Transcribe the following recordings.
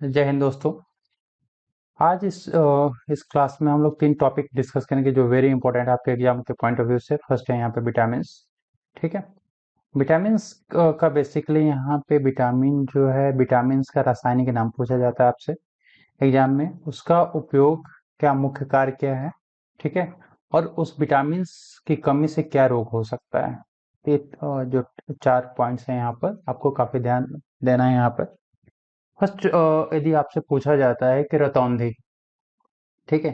जय हिंद दोस्तों। आज इस क्लास में हम लोग 3 टॉपिक डिस्कस करेंगे जो वेरी इंपॉर्टेंट है आपके एग्जाम के पॉइंट ऑफ व्यू से। फर्स्ट है यहाँ पे विटामिन्स। ठीक है। विटामिन्स का बेसिकली यहाँ पे विटामिन जो है, विटामिन्स का रासायनिक नाम पूछा जाता है आपसे एग्जाम में। उसका उपयोग क्या, मुख्य कार्य क्या है, ठीक है, और उस विटामिन्स की कमी से क्या रोग हो सकता है। ये जो 4 पॉइंट्स हैं यहाँ पर आपको काफी ध्यान देना है यहाँ पर। फर्स्ट, यदि आपसे पूछा जाता है कि रतौंधी, ठीक है,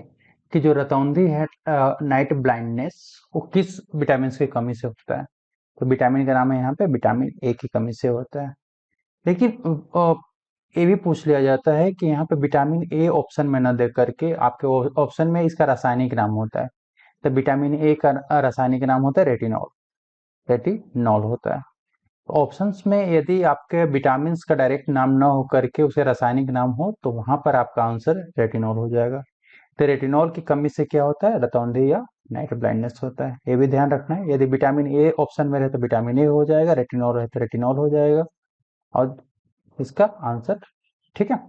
कि जो रतौंधी है, नाइट ब्लाइंडनेस, वो किस विटामिन की कमी से होता है। तो विटामिन का नाम है यहाँ पे विटामिन ए की कमी से होता है। लेकिन ये भी पूछ लिया जाता है कि यहाँ पे विटामिन ए ऑप्शन में न दे करके आपके ऑप्शन में इसका रासायनिक नाम होता है। तो विटामिन ए का रासायनिक नाम होता है रेटिनॉल। रेटिनॉल होता है। ऑप्शंस में यदि आपके विटामिन का डायरेक्ट नाम न हो करके उसे रासायनिक नाम हो तो वहां पर आपका आंसर रेटिनॉल हो जाएगा। तो रेटिनॉल की कमी से क्या होता है, रतौंधी या नाइट ब्लाइंडनेस होता है। ये भी ध्यान रखना है, यदि विटामिन ए ऑप्शन में रहे तो विटामिन ए हो जाएगा, रेटिनॉल रहे तो रेटिनॉल हो जाएगा और इसका आंसर, ठीक है।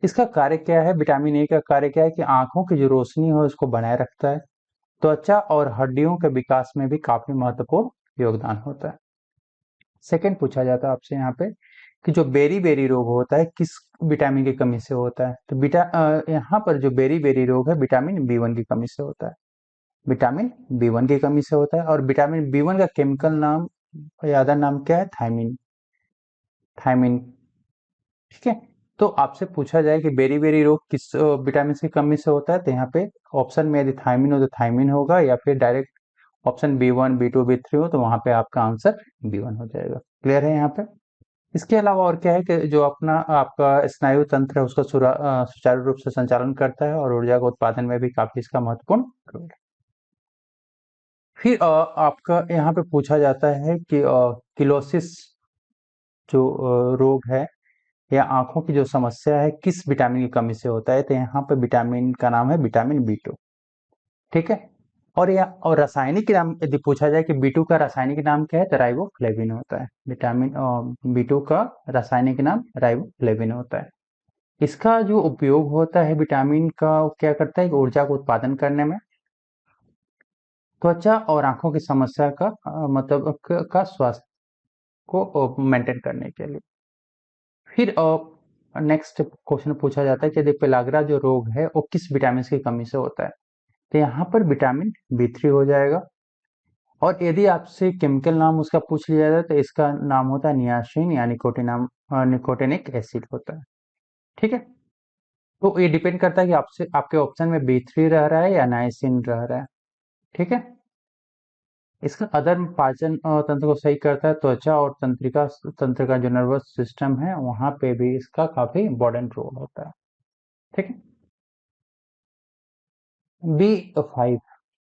इसका कार्य क्या है, विटामिन ए का कार्य क्या है कि आंखों की जो रोशनी हो उसको बनाए रखता है। त्वचा और हड्डियों के विकास में भी काफी महत्वपूर्ण योगदान होता है। सेकंड पूछा जाता है आपसे यहाँ पे कि जो बेरी बेरी रोग होता है किस विटामिन की कमी से होता है। तो यहाँ पर जो बेरी बेरी रोग है विटामिन बी वन की कमी से होता है। विटामिन बी वन की कमी से होता है। और विटामिन बी वन का केमिकल नाम या अदर नाम क्या है, थायमिन। थायमिन, ठीक है। तो आपसे पूछा जाए कि बेरी बेरी रोग किस विटामिन की कमी से होता है, तो यहाँ पे ऑप्शन में यदि थायमिन हो तो थायमिन होगा, या फिर direct option B one B two B three हो तो वहां पे आपका आंसर बी वन हो जाएगा। क्लियर है यहाँ पे। इसके अलावा और क्या है कि जो अपना आपका स्नायु तंत्र है उसका सुचारू रूप से संचालन करता है और ऊर्जा का उत्पादन में भी काफी इसका महत्वपूर्ण रोल है। फिर आपका यहाँ पे पूछा जाता है कि किलोसिस जो रोग है या आंखों की जो समस्या है किस विटामिन की कमी से होता है। तो यहाँ पे विटामिन का नाम है विटामिन बी टू, ठीक है। और रासायनिक नाम यदि पूछा जाए कि बी टू का रासायनिक नाम क्या है, तो राइबोफ्लेविन होता है। विटामिन बी टू का रासायनिक नाम राइबोफ्लेविन होता है। इसका जो उपयोग होता है विटामिन का, वो क्या करता है कि ऊर्जा को उत्पादन करने में, त्वचा और आंखों की समस्या का मतलब का स्वास्थ्य को मेंटेन करने के लिए। फिर नेक्स्ट क्वेश्चन पूछा जाता है कि यदि पेलाग्रा जो रोग है वो किस विटामिन की कमी से होता है। तो यहाँ पर विटामिन बी थ्री हो जाएगा। और यदि आपसे केमिकल नाम उसका पूछ लिया जाए तो इसका नाम होता है नियासिन या निकोटिनिक एसिड होता है, ठीक है। तो ये डिपेंड करता है कि आपसे आपके ऑप्शन में बी थ्री रह रहा है या नाइसिन रह रहा है, ठीक है। इसका अदर पाचन तंत्र को सही करता है। त्वचा और तंत्रिका तंत्र का जो नर्वस सिस्टम है वहां पे भी इसका काफी इंपॉर्टेंट रोल होता है, ठीक है। बी 5,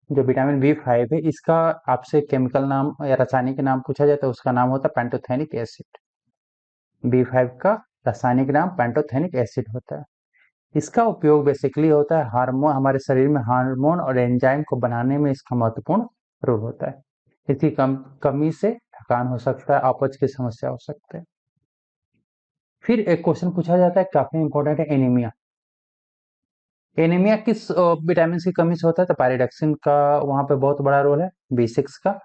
जो विटामिन बी 5 है, इसका आपसे केमिकल नाम या रासायनिक नाम पूछा जाए तो उसका नाम होता है पैंटोथेनिक एसिड। बी 5 का रासायनिक नाम पैंटोथेनिक एसिड होता है। इसका उपयोग बेसिकली होता है हार्मोन, हमारे शरीर में हार्मोन और एंजाइम को बनाने में इसका महत्वपूर्ण रोल होता है। इसकी कमी से थकान हो सकता है, अपच की समस्या हो सकता है। फिर एक क्वेश्चन पूछा जाता है काफी इंपॉर्टेंट है, एनीमिया। एनीमिया किस विटामिन की कमी से होता है। तो पायरिडक्सिन का वहां पे बहुत बड़ा रोल है, बी 6 का।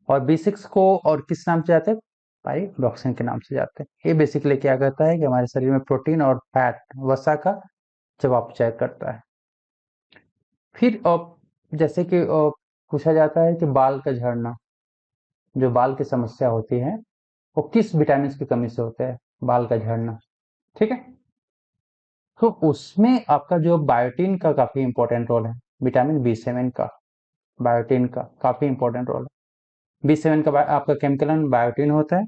और बी 6 को और किस नाम से जाते हैं, पायरिडॉक्सिन के नाम से जाते हैं। ये बेसिकली क्या करता है कि हमारे शरीर में प्रोटीन और फैट, वसा का चयापचय करता है। फिर जैसे कि पूछा जाता है कि बाल का झड़ना, जो बाल की समस्या होती है वो किस विटामिन की कमी से होता है, बाल का झड़ना, ठीक है। तो उसमें आपका जो बायोटीन का काफी इंपॉर्टेंट रोल है, विटामिन बी 7 का, बायोटीन का काफी इंपॉर्टेंट रोल है। बी 7 का आपका केमिकल नाम बायोटीन होता है।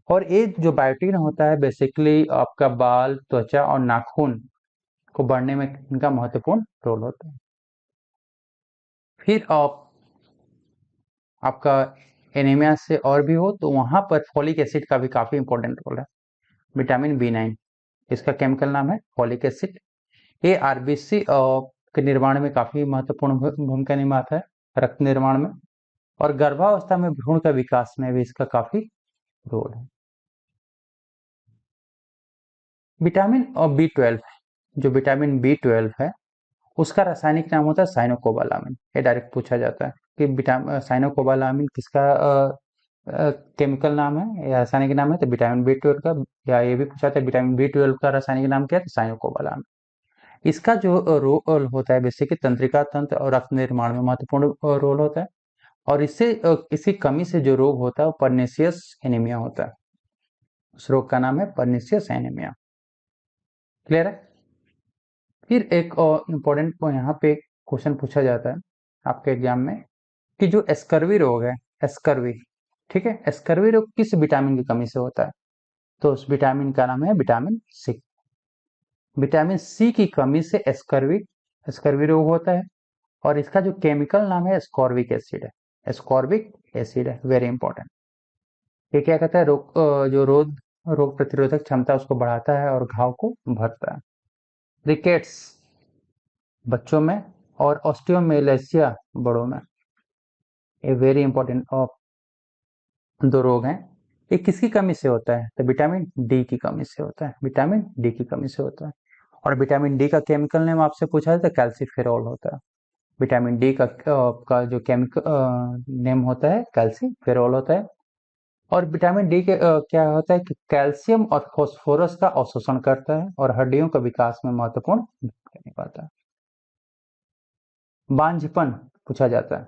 और ये जो बायोटीन होता है बेसिकली आपका बाल, त्वचा और नाखून को बढ़ने में इनका महत्वपूर्ण रोल होता है। फिर आपका एनीमिया से और भी हो तो वहां पर फॉलिक एसिड का भी काफी इंपॉर्टेंट रोल है, विटामिन बी 9। इसका केमिकल नाम है फॉलिक एसिड। ये आरबीसी के निर्माण में काफी महत्वपूर्ण भूमिका निभाता है, रक्त निर्माण में। और गर्भावस्था में भ्रूण का विकास में भी इसका काफी रोल है। विटामिन B12, जो विटामिन B12 है उसका रासायनिक नाम होता है साइनोकोबालामिन। ये डायरेक्ट पूछा जाता है कि विटामिन साइनोकोबालामिन किसका केमिकल नाम है या रासायनिक नाम है, तो विटामिन B12 का। या ये भी पूछा जाता है विटामिन B12 का रासायनिक नाम क्या है, तो साइनोकोबालामिन। इसका जो रोल होता है बेसिकली तंत्रिका तंत्र और रक्त निर्माण में महत्वपूर्ण रोल होता है। और इससे इसकी कमी से जो रोग होता है वो पर्निशियस एनीमिया होता है। उस रोग का नाम है पर्निशियस एनीमिया। क्लियर है। फिर एक और इम्पोर्टेंट यहाँ पे क्वेश्चन पूछा जाता है आपके एग्जाम में कि जो स्कर्वी रोग है, स्कर्वी, ठीक है, स्कर्वी रोग किस विटामिन की कमी से होता है, तो उस विटामिन का नाम है विटामिन सी। विटामिन सी की कमी से स्कर्वी स्कर्वी रोग होता है। और इसका जो केमिकल नाम है स्कॉर्बिक एसिड है। स्कॉर्बिक एसिड है, वेरी इंपॉर्टेंट। ये क्या कहता है, जो रोग प्रतिरोधक क्षमता उसको बढ़ाता है और घाव को भरता है। रिकेट्स बच्चों में और ऑस्टियोमेलेसिया बड़ों में, ये वेरी इंपॉर्टेंट दो रोग हैं। ये किसकी कमी से होता है, तो विटामिन डी की कमी से होता है। विटामिन डी की कमी से होता है। और विटामिन डी का केमिकल नेम आपसे पूछा है तो कैल्सीफेरॉल होता है। विटामिन डी का जो केमिकल नेम होता है कैल्सीफेरॉल होता है। और विटामिन डी के क्या होता है कि कैल्शियम और फास्फोरस का अवशोषण करता है और हड्डियों का विकास में महत्वपूर्ण भूमिका निभाता है। बांझपन पूछा जाता है,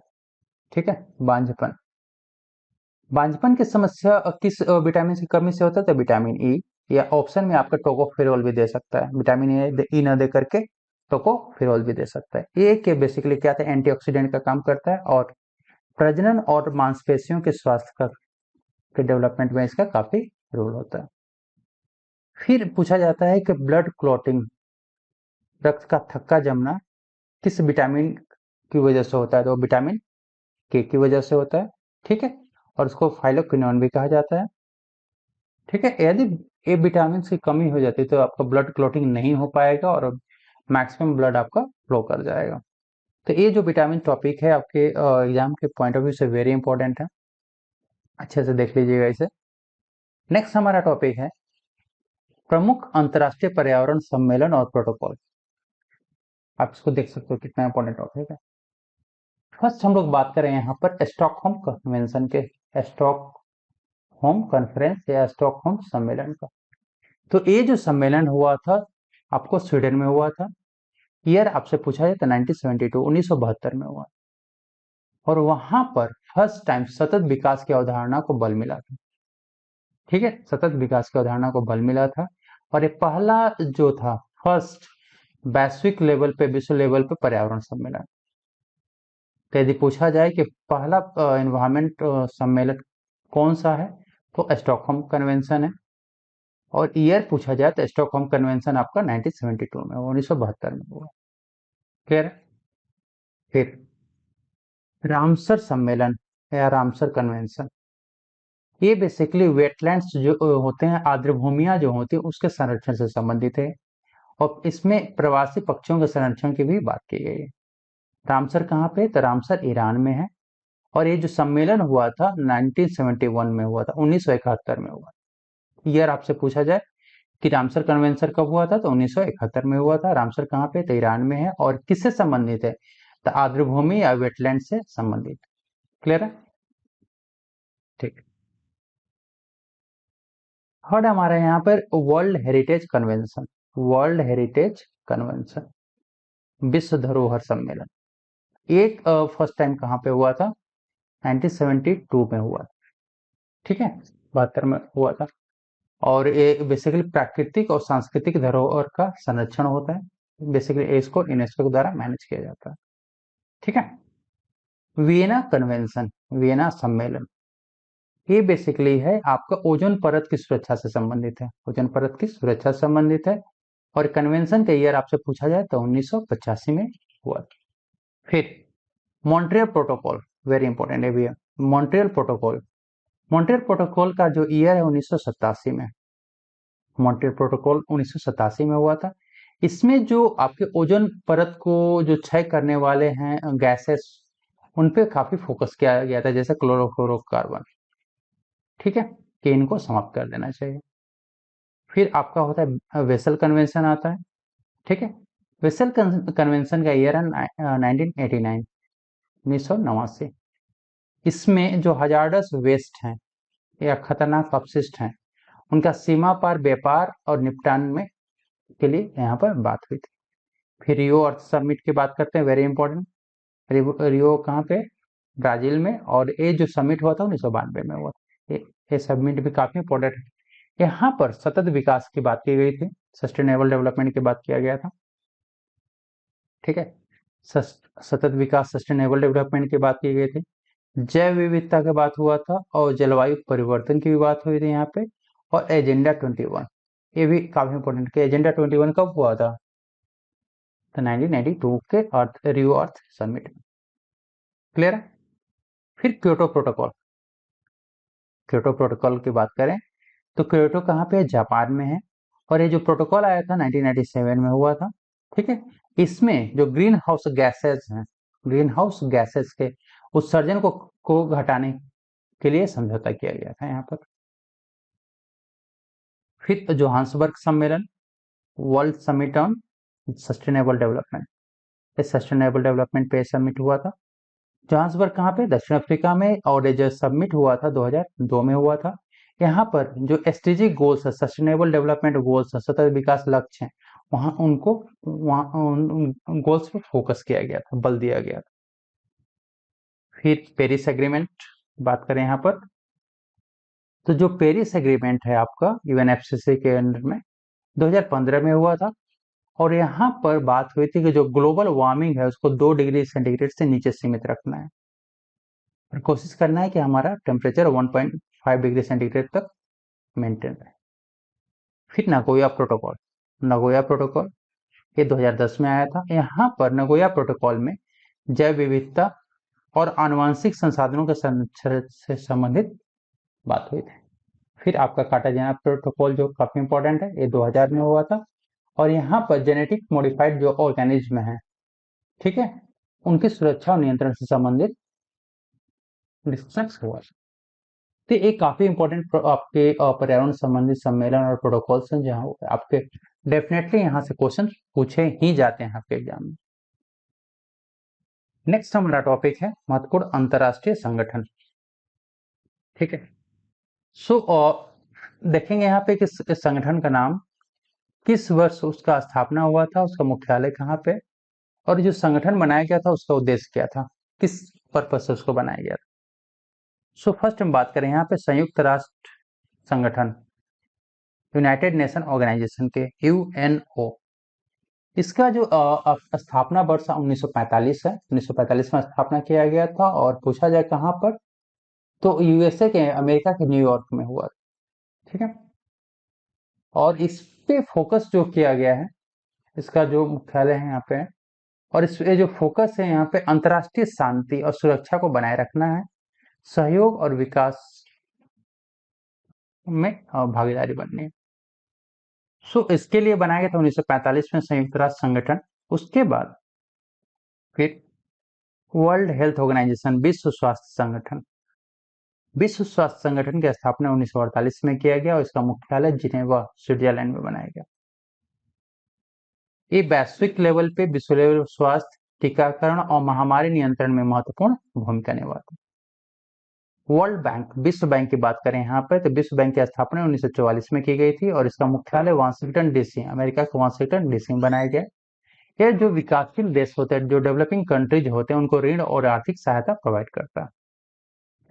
ठीक है, बांझपन। बांझपन की समस्या किस विटामिन की कमी से होता है, तो विटामिन ई। या ऑप्शन में आपका टोकोफेरोल भी दे सकता है, विटामिन ई ना दे करके टोकोफेरोल भी दे सकता है। ये के बेसिकली क्या था, एंटीऑक्सीडेंट का काम करता है और प्रजनन और मांसपेशियों के स्वास्थ्य का के डेवलपमेंट में इसका काफी रोल होता है। फिर पूछा जाता है कि ब्लड क्लॉटिंग, रक्त का थक्का जमना किस विटामिन की वजह से होता है, तो विटामिन के की वजह से होता है, ठीक है। और उसको फाइलोक्विनोन भी कहा जाता है, ठीक है। यदि ए विटामिन की कमी हो जाती है तो आपका ब्लड क्लॉटिंग नहीं हो पाएगा और मैक्सिमम ब्लड आपका फ्लो कर जाएगा। तो ये जो विटामिन टॉपिक है आपके एग्जाम के पॉइंट ऑफ व्यू से वेरी इंपॉर्टेंट है, अच्छे से देख लीजिएगा इसे। नेक्स्ट हमारा टॉपिक है प्रमुख अंतर्राष्ट्रीय पर्यावरण सम्मेलन और प्रोटोकॉल। आप इसको देख सकते हो कितना इंपॉर्टेंट टॉपिक है। फर्स्ट हम लोग बात करें यहाँ पर स्टॉकहोम कन्वेंशन के, स्टॉकहोम कॉन्फ्रेंस या स्टॉकहोम सम्मेलन का। तो ये जो सम्मेलन हुआ था आपको स्वीडन में हुआ था। ईयर आपसे पूछा जाए तो 1972 1972 में हुआ। और वहां पर फर्स्ट टाइम सतत विकास की अवधारणा को बल मिला था, ठीक है, सतत विकास की अवधारणा को बल मिला था। और ये पहला जो था फर्स्ट वैश्विक लेवल पे, विश्व लेवल पे पर्यावरण सम्मेलन। तो यदि पूछा जाए कि पहला एनवायरमेंट सम्मेलन कौन सा है, तो स्टॉकहोम कन्वेंशन है। और ईयर पूछा जाए तो स्टॉकहोम कन्वेंशन आपका 1972 में, 1972 में हुआ। क्लियर। फिर रामसर सम्मेलन या रामसर कन्वेंशन, ये बेसिकली वेटलैंड्स जो होते हैं, आर्द्र भूमियां जो होती है उसके संरक्षण से संबंधित है। और इसमें प्रवासी पक्षियों के संरक्षण की भी बात की गई है। रामसर कहाँ पे, तो रामसर ईरान में है। और ये जो सम्मेलन हुआ था 1971 में हुआ था, 1971 में हुआ। ईयर आपसे पूछा जाए कि रामसर कन्वेंशन कब हुआ था, तो 1971 में हुआ था। रामसर कहाँ पे, तो ईरान में है। और किससे संबंधित है, तो आर्द्रभूमि या वेटलैंड से संबंधित। क्लियर है, ठीक। थर्ड हमारे यहाँ पर world heritage convention, world heritage convention, विश्व धरोहर सम्मेलन। एक फर्स्ट टाइम कहाँ पे हुआ था, 1972 में हुआ, ठीक है, 72 में हुआ था। और ये बेसिकली प्राकृतिक और सांस्कृतिक धरोहर का संरक्षण होता है। बेसिकली इसको यूनेस्को के द्वारा मैनेज किया जाता है, ठीक है। वियना कन्वेंशन, वियना सम्मेलन, ये बेसिकली है आपका ओजोन परत की सुरक्षा से संबंधित है, ओजोन परत की सुरक्षा से संबंधित है। और कन्वेंशन का ईयर आपसे पूछा जाए तो 1985 में हुआ। फिर मॉन्ट्रियल प्रोटोकॉल, वेरी इंपॉर्टेंट है भैया। मॉन्ट्रियल प्रोटोकॉल, मॉन्ट्रियल प्रोटोकॉल का जो ईयर है 1987 में, मॉन्ट्रियल प्रोटोकॉल 1987 में हुआ था। इसमें जो आपके ओजोन परत को जो क्षय करने वाले हैं गैसेस, उन पे काफी फोकस किया गया था, जैसे क्लोरोफ्लोरोकार्बन, ठीक है, कि इनको समाप्त कर देना चाहिए। फिर आपका होता है वेसल कन्वेंशन आता है, ठीक है। वेसल कन्वेंशन का ईयर है 1989, 1989। इसमें जो हजार्डस वेस्ट हैं या खतरनाक अपशिष्ट हैं, उनका सीमा पार व्यापार और निपटान में के लिए यहाँ पर बात हुई थी। फिर रियो अर्थ समिट की बात करते हैं, वेरी इंपॉर्टेंट। रियो कहाँ पे? ब्राजील में। और ये जो समिट हुआ था 1992 में हुआ था। ये समिट भी काफी इंपॉर्टेंट है। यहाँ पर सतत विकास की बात की गई थी, सस्टेनेबल डेवलपमेंट की बात किया गया था, ठीक है। सतत विकास, सस्टेनेबल डेवलपमेंट की बात की गई थी, जैव विविधता की बात हुआ था, और जलवायु परिवर्तन की भी बात हुई थी यहाँ पे, और एजेंडा 21, ये भी काफी इंपॉर्टेंट कि एजेंडा 21 कब हुआ था? तो 1992 के रियो अर्थ समिट में। क्लियर है? फिर क्योटो प्रोटोकॉल। क्योटो प्रोटोकॉल की बात करें तो क्योटो कहाँ पे है? जापान में है। और ये जो प्रोटोकॉल आया था 1997 में हुआ था, ठीक है। इसमें जो ग्रीन हाउस गैसेस हैं, ग्रीन हाउस गैसेस के उत्सर्जन को घटाने के लिए समझौता किया गया था यहाँ पर। फिर जोहान्सबर्ग सम्मेलन, world summit on sustainable development, इस सस्टेनेबल डेवलपमेंट पे समिट हुआ था। जोहान्सबर्ग कहाँ पे? दक्षिण अफ्रीका में। और ये जो समिट हुआ था 2002 में हुआ था। यहाँ पर जो एसडीजी गोल्स है, सस्टेनेबल डेवलपमेंट गोल्स है, सतत विकास लक्ष्य है, वहाँ उनको वहाँ उन गोल्स पे फोकस किया गया था, बल दिया गया था। फिर पेरिस एग्रीमेंट बात करें यहाँ पर, तो जो पेरिस एग्रीमेंट है आपका यूएनएफसीसी के अंडर में 2015 में हुआ था। और यहाँ पर बात हुई थी कि जो ग्लोबल वार्मिंग है उसको 2 डिग्री सेंटीग्रेड से नीचे सीमित रखना है, और कोशिश करना है कि हमारा टेम्परेचर 1.5 डिग्री सेंटीग्रेड तक मेंटेन रहे। फिर नगोया प्रोटोकॉल, नगोया प्रोटोकॉल ये 2010 में आया था। यहाँ पर नगोया प्रोटोकॉल में जैव विविधता और आनुवंशिक संसाधनों के संरक्षण से संबंधित बात हुई थी। फिर आपका कार्टाजेना प्रोटोकॉल जो काफी इंपॉर्टेंट है, ये 2000 में हुआ था। और यहाँ पर जेनेटिक मॉडिफाइड जो ऑर्गेनिज्म है, ठीक है, उनकी सुरक्षा और नियंत्रण से संबंधित डिस्कशन हुआ। तो ये काफी इंपॉर्टेंट आपके पर्यावरण संबंधित सम्मेलन और प्रोटोकॉल्स हैं, जहाँ आपके डेफिनेटली यहाँ से क्वेश्चन पूछे ही जाते हैं आपके एग्जाम में। नेक्स्ट हमारा टॉपिक है महत्वपूर्ण अंतरराष्ट्रीय संगठन, ठीक है। सो देखेंगे यहाँ पे कि इस संगठन का नाम, किस वर्ष उसका स्थापना हुआ था, उसका मुख्यालय कहाँ पे, और जो संगठन बनाया गया था उसका उद्देश्य क्या था, किस पर्पज से उसको बनाया गया था। सो फर्स्ट हम बात करें यहाँ पे संयुक्त राष्ट्र संगठन, यूनाइटेड नेशन ऑर्गेनाइजेशन के, यूएनओ। इसका जो स्थापना वर्ष 1945 है, 1945 में स्थापना किया गया था। और पूछा जाए कहाँ पर, तो यूएसए के, अमेरिका के न्यूयॉर्क में हुआ, ठीक है। और इस पे फोकस जो किया गया है, इसका जो मुख्यालय है यहाँ पे, और इस पे जो फोकस है यहाँ पे अंतर्राष्ट्रीय शांति और सुरक्षा को बनाए रखना है, सहयोग और विकास में भागीदारी बननी है। सो इसके लिए बनाया गया था 1945 में संयुक्त राष्ट्र संगठन। उसके बाद फिर वर्ल्ड हेल्थ ऑर्गेनाइजेशन, विश्व स्वास्थ्य संगठन, विश्व स्वास्थ्य संगठन की स्थापना 1948 में किया गया और इसका मुख्यालय जिनेवा, स्विट्जरलैंड में बनाया गया। ये वैश्विक लेवल पे विश्व लेवल स्वास्थ्य, टीकाकरण और महामारी नियंत्रण में महत्वपूर्ण भूमिका निभाता है। वर्ल्ड बैंक, विश्व बैंक की बात करें यहाँ पे, तो विश्व बैंक की स्थापना 1944 में की गई थी और इसका मुख्यालय वाशिंगटन डीसी, अमेरिका के वाशिंगटन डीसी में बनाया गया। ये जो विकासशील देश होते हैं, जो डेवलपिंग कंट्रीज होते हैं, उनको ऋण और आर्थिक सहायता प्रोवाइड करता है।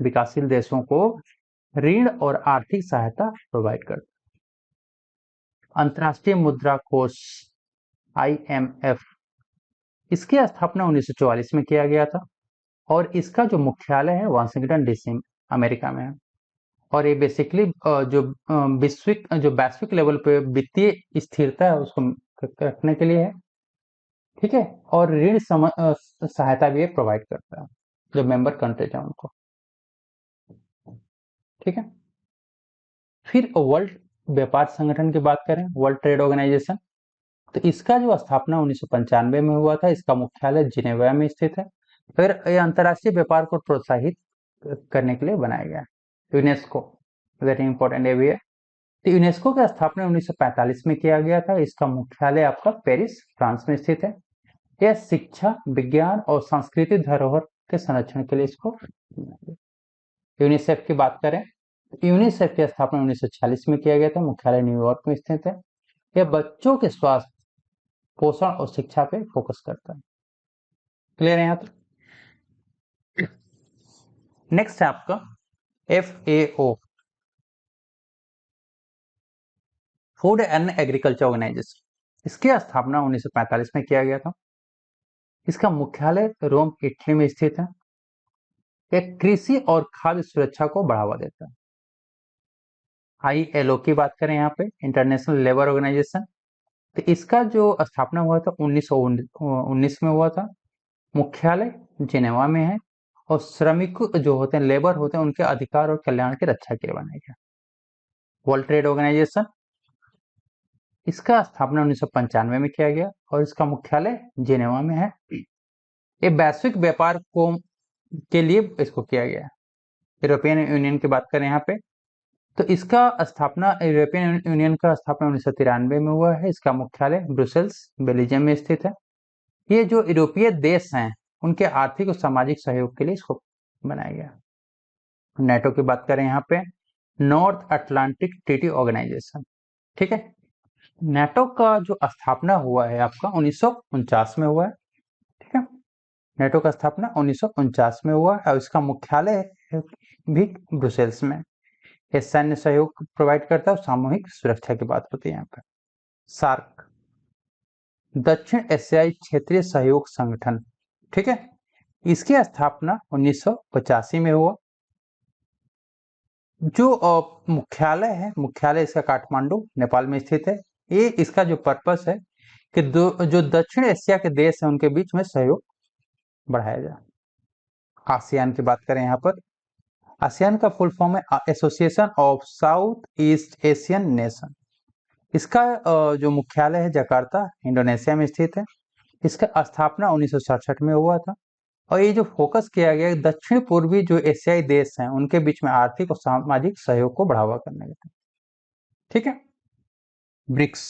विकासशील देशों को ऋण और आर्थिक सहायता प्रोवाइड करता है। अंतर्राष्ट्रीय मुद्रा कोष, आईएमएफ, इसकी स्थापना 1944 में किया गया था और इसका जो मुख्यालय है वाशिंगटन डीसी, अमेरिका में है। और ये बेसिकली जो वैश्विक लेवल पे वित्तीय स्थिरता है उसको रखने के लिए है, ठीक है। और ऋण सहायता भी प्रोवाइड करता है जो मेंबर कंट्रीज है उनको, ठीक है। फिर वर्ल्ड व्यापार संगठन की बात करें, वर्ल्ड ट्रेड ऑर्गेनाइजेशन, तो इसका जो स्थापना 1995 में हुआ था, इसका मुख्यालय जिनेवा में स्थित है। फिर ये अंतर्राष्ट्रीय व्यापार को प्रोत्साहित करने के लिए बनाया गया है। यूनेस्को, वेरी इंपॉर्टेंट ये भी है, तो यूनेस्को की स्थापना 1945 में किया गया था। इसका मुख्यालय आपका पेरिस, फ्रांस में स्थित है। यह शिक्षा, विज्ञान और सांस्कृतिक धरोहर के संरक्षण के लिए इसको यूनिसेफ की बात करें, यूनिसेफ की स्थापना 1946 में किया गया था। मुख्यालय न्यूयॉर्क में स्थित है। यह बच्चों के स्वास्थ्य, पोषण और शिक्षा पे फोकस करता है। क्लियर है यहाँ तक? नेक्स्ट है आपका FAO, food and agriculture organisation. इसकी स्थापना 1945 में किया गया था। इसका मुख्यालय रोम, इटली में स्थित है। यह कृषि और खाद्य सुरक्षा को बढ़ावा देता है। ILO की बात करें यहाँ पे, इंटरनेशनल लेबर ऑर्गेनाइजेशन, तो इसका जो स्थापना हुआ था 1919 में हुआ था। मुख्यालय जिनेवा में है और श्रमिक जो होते हैं, लेबर होते हैं, उनके अधिकार और कल्याण की रक्षा के लिए बनाया गया। वर्ल्ड ट्रेड ऑर्गेनाइजेशन, इसका स्थापना 1995 में किया गया और इसका मुख्यालय जिनेवा में है। ये वैश्विक व्यापार को के लिए इसको किया गया है। यूरोपियन यूनियन की बात करें यहाँ पे, तो इसका स्थापना, यूरोपियन यूनियन का स्थापना 1993 में हुआ है। इसका मुख्यालय ब्रुसेल्स, बेल्जियम में स्थित है। ये जो यूरोपीय देश हैं, उनके आर्थिक और सामाजिक सहयोग के लिए इसको बनाया गया। नेटो की बात करें यहाँ पे, नॉर्थ अटलांटिक ट्रीटी ऑर्गेनाइजेशन, ठीक है। नेटो का जो स्थापना हुआ है आपका 1949 में हुआ है, ठीक है। नेटो का स्थापना 1949 में हुआ है और इसका मुख्यालय भी ब्रुसेल्स में। यह सैन्य सहयोग प्रोवाइड करता है और सामूहिक सुरक्षा की बात होती है यहाँ पे। सार्क, दक्षिण एशियाई क्षेत्रीय सहयोग संगठन, ठीक है। इसकी स्थापना 1985 में हुआ। जो मुख्यालय है, मुख्यालय इसका काठमांडू, नेपाल में स्थित है। ये इसका जो पर्पस है कि जो दक्षिण एशिया के देश हैं, उनके बीच में सहयोग बढ़ाया जाए। आसियान की बात करें यहाँ पर, आसियान का फुल फॉर्म है association of south east Asian nation. इसका जो मुख्यालय है जकार्ता, इंडोनेशिया में स्थित है। इसका स्थापना 1967 में हुआ था और ये जो फोकस किया गया है दक्षिण पूर्वी जो एशियाई देश हैं, उनके बीच में आर्थिक और सामाजिक सहयोग को बढ़ावा करने के, ठीक है। ब्रिक्स,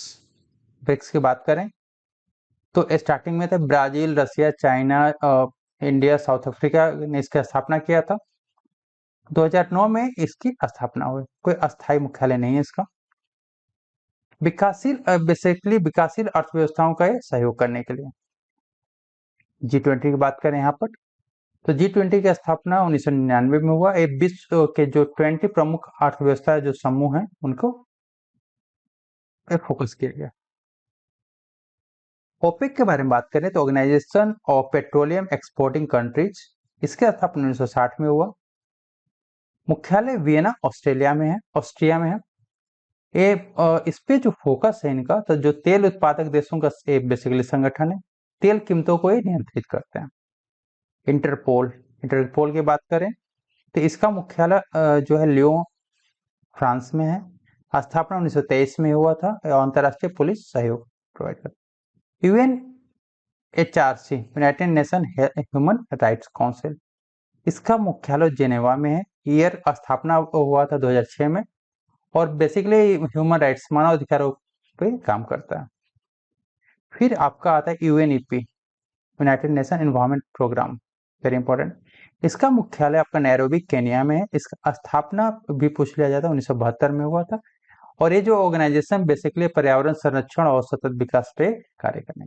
ब्रिक्स की बात करें तो स्टार्टिंग में थे Brazil, Russia, China, India, south Africa ने इसकी स्थापना किया था। 2009 में इसकी स्थापना हुई। कोई अस्थायी मुख्यालय नहीं है इसका। विकासशील, बेसिकली विकासशील अर्थव्यवस्थाओं का ये सहयोग करने के लिए। G20 की बात करें यहाँ पर, तो G20 की स्थापना 1999 में हुआ। एक विश्व के जो 20 प्रमुख अर्थव्यवस्था जो समूह हैं, उनको फोकस किया गया। ओपेक के बारे में बात करें तो organisation of petroleum exporting countries, इसके स्थापना 1960 में हुआ। मुख्यालय वियना, ऑस्ट्रिया में है। ये इस पे जो फोकस है इनका, तो जो तेल उत्पादक देशों का बेसिकली संगठन है, तेल कीमतों को ये नियंत्रित करते हैं। इंटरपोल की बात करें तो इसका मुख्यालय जो है लियोन, फ्रांस में है। स्थापना 1923 में हुआ था। अंतर्राष्ट्रीय पुलिस सहयोग प्रोवाइड करता है। UNHRC, United nation human rights council, इसका मुख्यालय जेनेवा में है। ईयर स्थापना हुआ था 2006 में और बेसिकली ह्यूमन राइट्स, मानव अधिकारों पे काम करता है। फिर आपका आता है UNEP, united nation environment programme, very important. इसका मुख्यालय आपका नैरोबी, केन्या में है। इसका स्थापना भी पूछ लिया जाता है, 1972 में हुआ था। और ये जो ऑर्गेनाइजेशन बेसिकली पर्यावरण संरक्षण और सतत विकास पे कार्य करने।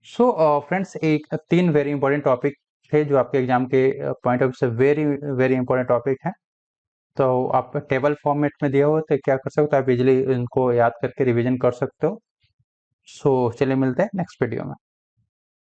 सो फ्रेंड्स, एक 3 वेरी इंपॉर्टेंट टॉपिक थे जो आपके एग्जाम के पॉइंट ऑफ व्यू से वेरी वेरी इंपॉर्टेंट टॉपिक है। तो आप टेबल फॉर्मेट में दिया हो तो क्या कर सकते हो, आप इजिली इनको याद करके रिवीजन कर सकते हो। सो चलिए मिलते हैं नेक्स्ट वीडियो में।